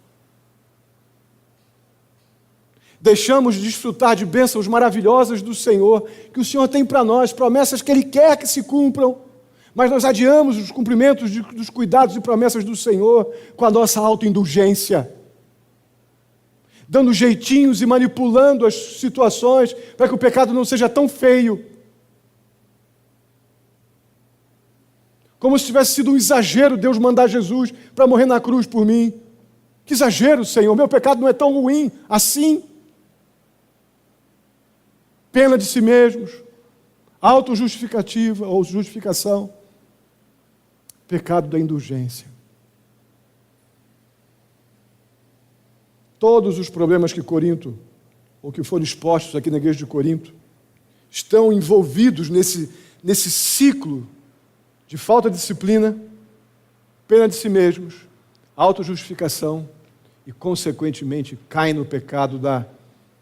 Deixamos de desfrutar de bênçãos maravilhosas do Senhor, que o Senhor tem para nós, promessas que Ele quer que se cumpram, mas nós adiamos os cumprimentos dos cuidados e promessas do Senhor com a nossa autoindulgência, dando jeitinhos e manipulando as situações para que o pecado não seja tão feio. Como se tivesse sido um exagero Deus mandar Jesus para morrer na cruz por mim. Que exagero, Senhor, meu pecado não é tão ruim assim. Pena de si mesmos, autojustificativa ou justificação, pecado da indulgência. Todos os problemas que Corinto, ou que foram expostos aqui na igreja de Corinto, estão envolvidos nesse ciclo de falta de disciplina, pena de si mesmos, autojustificação e, consequentemente, caem no pecado da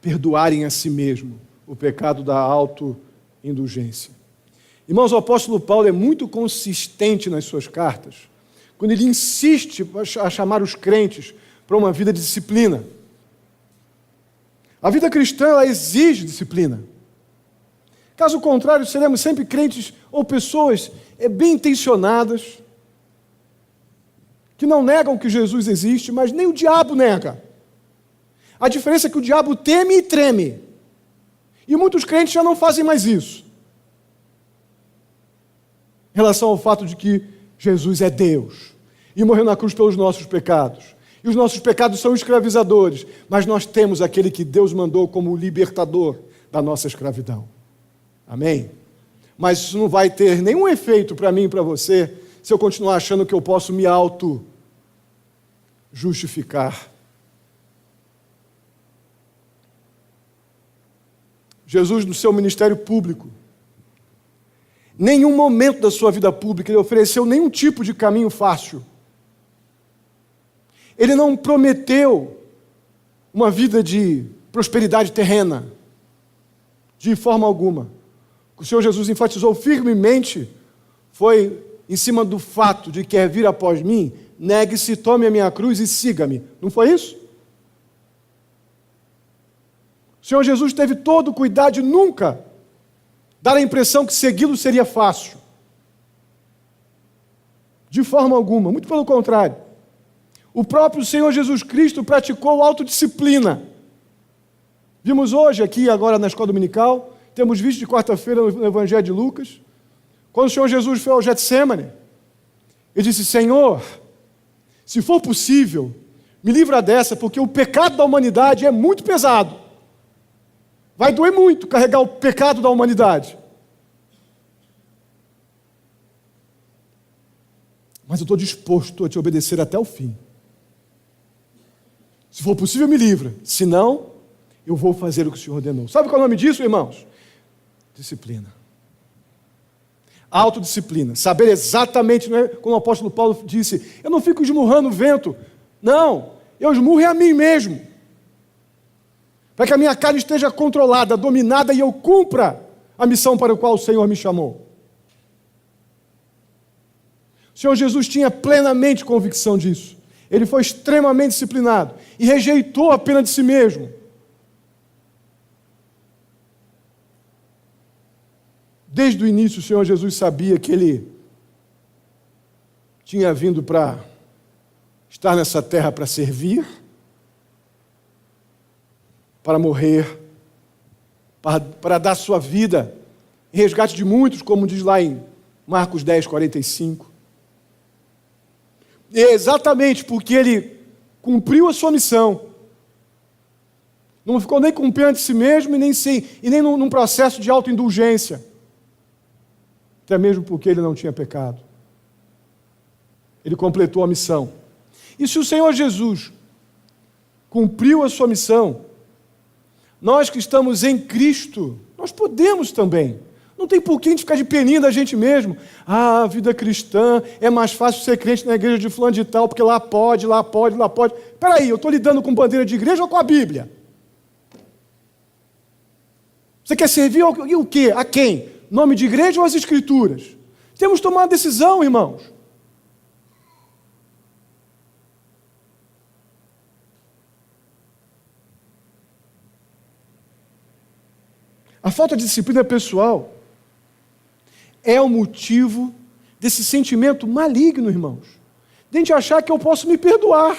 perdoarem a si mesmo, o pecado da autoindulgência. Irmãos, o apóstolo Paulo é muito consistente nas suas cartas, quando ele insiste a chamar os crentes para uma vida de disciplina. A vida cristã, ela exige disciplina. Caso contrário, seremos sempre crentes ou pessoas bem intencionadas, que não negam que Jesus existe, mas nem o diabo nega. A diferença é que o diabo teme e treme. E muitos crentes já não fazem mais isso. Em relação ao fato de que Jesus é Deus e morreu na cruz pelos nossos pecados. E os nossos pecados são escravizadores, mas nós temos aquele que Deus mandou como libertador da nossa escravidão. Amém? Mas isso não vai ter nenhum efeito para mim e para você se eu continuar achando que eu posso me auto-justificar. Jesus, no seu ministério público, nenhum momento da sua vida pública ele ofereceu nenhum tipo de caminho fácil. Ele não prometeu uma vida de prosperidade terrena, de forma alguma. O Senhor Jesus enfatizou firmemente foi em cima do fato de que quer vir após mim, negue-se, tome a minha cruz e siga-me. Não foi isso? O Senhor Jesus teve todo o cuidado de nunca dar a impressão que segui-lo seria fácil. De forma alguma, muito pelo contrário. O próprio Senhor Jesus Cristo praticou autodisciplina. Vimos hoje aqui, agora na escola dominical, temos visto de quarta-feira no Evangelho de Lucas, quando o Senhor Jesus foi ao Getsemane, ele disse: Senhor, se for possível, me livra dessa, porque o pecado da humanidade é muito pesado. Vai doer muito carregar o pecado da humanidade. Mas eu estou disposto a te obedecer até o fim. Se for possível, me livra. Se não, eu vou fazer o que o Senhor ordenou. Sabe qual é o nome disso, irmãos? Disciplina. Autodisciplina. Saber exatamente, não é como o apóstolo Paulo disse, eu não fico esmurrando o vento. Não, eu esmurro a mim mesmo. Para que a minha carne esteja controlada, dominada e eu cumpra a missão para a qual o Senhor me chamou. O Senhor Jesus tinha plenamente convicção disso. Ele foi extremamente disciplinado e rejeitou a pena de si mesmo. Desde o início, o Senhor Jesus sabia que Ele tinha vindo para estar nessa terra para servir, para morrer, para dar sua vida em resgate de muitos, como diz lá em Marcos 10, 45. E é exatamente porque Ele cumpriu a sua missão. Não ficou nem com pena de si mesmo e nem num processo de autoindulgência. Até mesmo porque Ele não tinha pecado. Ele completou a missão. E se o Senhor Jesus cumpriu a sua missão, nós que estamos em Cristo, nós podemos também. Não tem por que a gente ficar de peninha da gente mesmo. Ah, a vida cristã, é mais fácil ser crente na igreja de fulano de tal, porque lá pode, lá pode, lá pode. Espera aí, eu estou lidando com bandeira de igreja ou com a Bíblia? Você quer servir o quê? A quem? Nome de igreja ou as Escrituras? Temos que tomar uma decisão, irmãos. A falta de disciplina pessoal é o motivo desse sentimento maligno, irmãos, de a gente achar que eu posso me perdoar.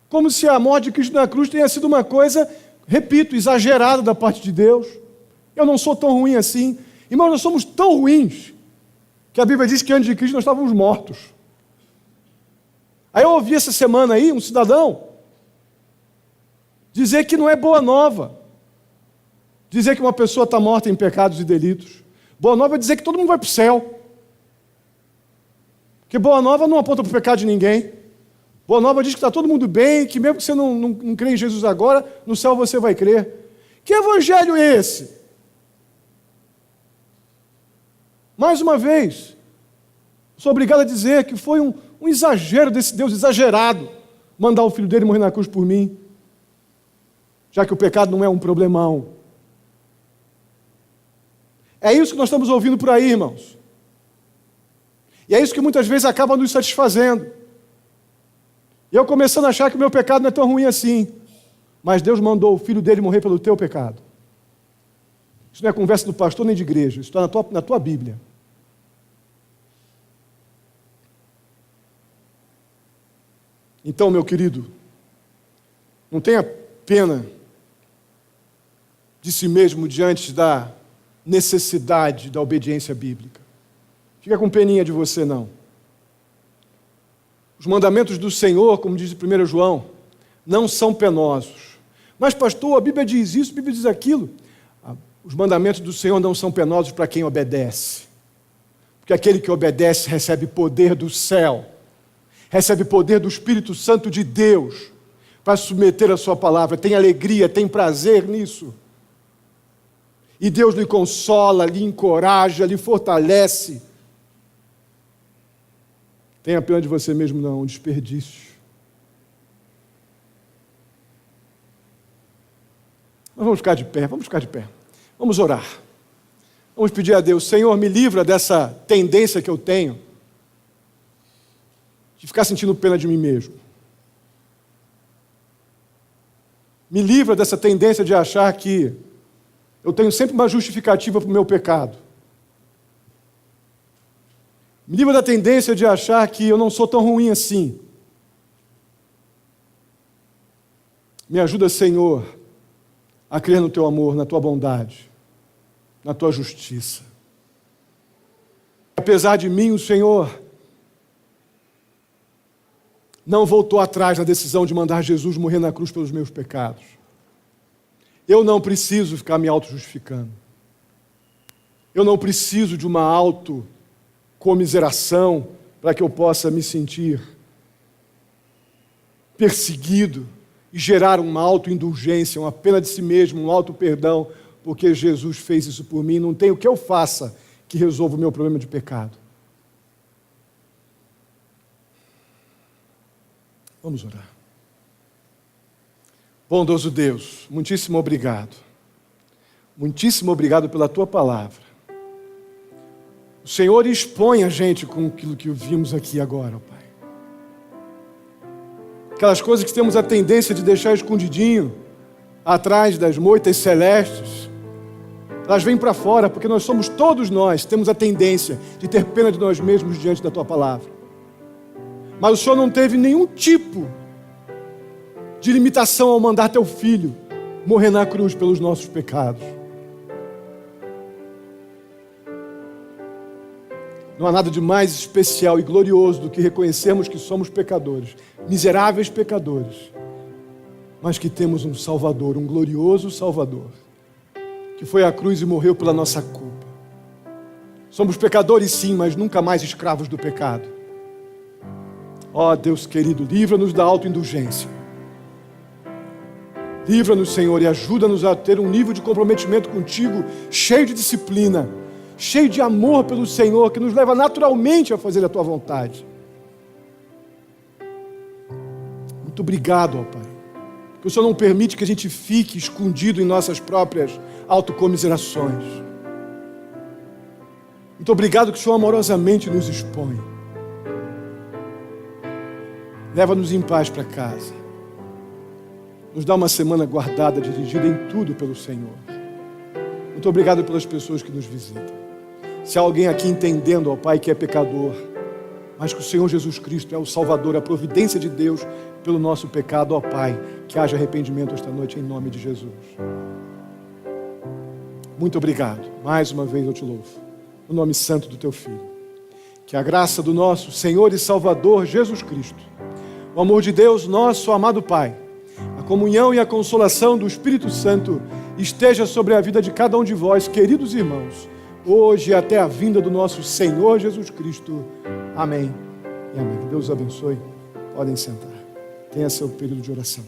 Como se a morte de Cristo na cruz tenha sido uma coisa, repito, exagerada da parte de Deus. Eu não sou tão ruim assim. Irmãos, nós somos tão ruins que a Bíblia diz que antes de Cristo nós estávamos mortos. Aí eu ouvi essa semana aí um cidadão dizer que não é boa nova dizer que uma pessoa está morta em pecados e delitos. Boa nova é dizer que todo mundo vai para o céu. Porque boa nova não aponta para o pecado de ninguém. Boa Nova diz que está todo mundo bem, que mesmo que você não crê em Jesus agora, no céu você vai crer. Que evangelho é esse? Mais uma vez, sou obrigado a dizer que foi um exagero desse Deus exagerado mandar o filho dele morrer na cruz por mim, já que o pecado não é um problemão. É isso que nós estamos ouvindo por aí, irmãos. E é isso que muitas vezes acaba nos satisfazendo. E eu começando a achar que o meu pecado não é tão ruim assim. Mas Deus mandou o filho dele morrer pelo teu pecado. Isso não é conversa do pastor nem de igreja, isso está na tua Bíblia. Então, meu querido, não tenha pena de si mesmo diante da necessidade da obediência bíblica. Fica com peninha de você, não. Os mandamentos do Senhor, como diz 1 João, não são penosos. Mas, pastor, a Bíblia diz isso, a Bíblia diz aquilo. Os mandamentos do Senhor não são penosos para quem obedece. Porque aquele que obedece recebe poder do céu, recebe poder do Espírito Santo de Deus para submeter a sua palavra, tem alegria, tem prazer nisso. E Deus lhe consola, lhe encoraja, lhe fortalece. Tenha pena de você mesmo, não, um desperdício. Mas vamos ficar de pé, Vamos orar. Vamos pedir a Deus, Senhor, me livra dessa tendência que eu tenho de ficar sentindo pena de mim mesmo. Me livra dessa tendência de achar que eu tenho sempre uma justificativa para o meu pecado. Me livra da tendência de achar que eu não sou tão ruim assim. Me ajuda, Senhor, a crer no teu amor, na tua bondade, na tua justiça. Apesar de mim, o Senhor não voltou atrás na decisão de mandar Jesus morrer na cruz pelos meus pecados. Eu não preciso ficar me auto-justificando. Eu não preciso de uma autocomiseração para que eu possa me sentir perseguido e gerar uma auto-indulgência, uma pena de si mesmo, um auto-perdão, porque Jesus fez isso por mim. Não tem o que eu faça que resolva o meu problema de pecado. Vamos orar. Bondoso Deus, muitíssimo obrigado. Muitíssimo obrigado pela tua palavra. O Senhor expõe a gente com aquilo que vimos aqui agora, ó Pai. Aquelas coisas que temos a tendência de deixar escondidinho atrás das moitas celestes, elas vêm para fora, porque todos nós temos a tendência de ter pena de nós mesmos diante da tua palavra. Mas o Senhor não teve nenhum tipo de limitação ao mandar teu filho morrer na cruz pelos nossos pecados. Não há nada de mais especial e glorioso do que reconhecermos que somos pecadores, miseráveis pecadores, mas que temos um Salvador, um glorioso Salvador, que foi à cruz e morreu pela nossa culpa. Somos pecadores sim, mas nunca mais escravos do pecado. Ó Deus querido, livra-nos da autoindulgência. Livra-nos, Senhor, e ajuda-nos a ter um nível de comprometimento contigo, cheio de disciplina, cheio de amor pelo Senhor, que nos leva naturalmente a fazer a tua vontade. Muito obrigado, ó Pai, que o Senhor não permite que a gente fique escondido em nossas próprias autocomiserações. Muito obrigado que o Senhor amorosamente nos expõe. Leva-nos em paz para casa. Nos dá uma semana guardada, dirigida em tudo pelo Senhor. Muito obrigado pelas pessoas que nos visitam. Se há alguém aqui entendendo, ó Pai, que é pecador, mas que o Senhor Jesus Cristo é o Salvador, a providência de Deus pelo nosso pecado, ó Pai, que haja arrependimento esta noite em nome de Jesus. Muito obrigado. Mais uma vez eu te louvo. No nome santo do teu Filho. Que a graça do nosso Senhor e Salvador Jesus Cristo, o amor de Deus, nosso amado Pai, a comunhão e a consolação do Espírito Santo esteja sobre a vida de cada um de vós, queridos irmãos, hoje e até a vinda do nosso Senhor Jesus Cristo. Amém e amém. Que Deus os abençoe. Podem sentar. Tenha seu período de oração.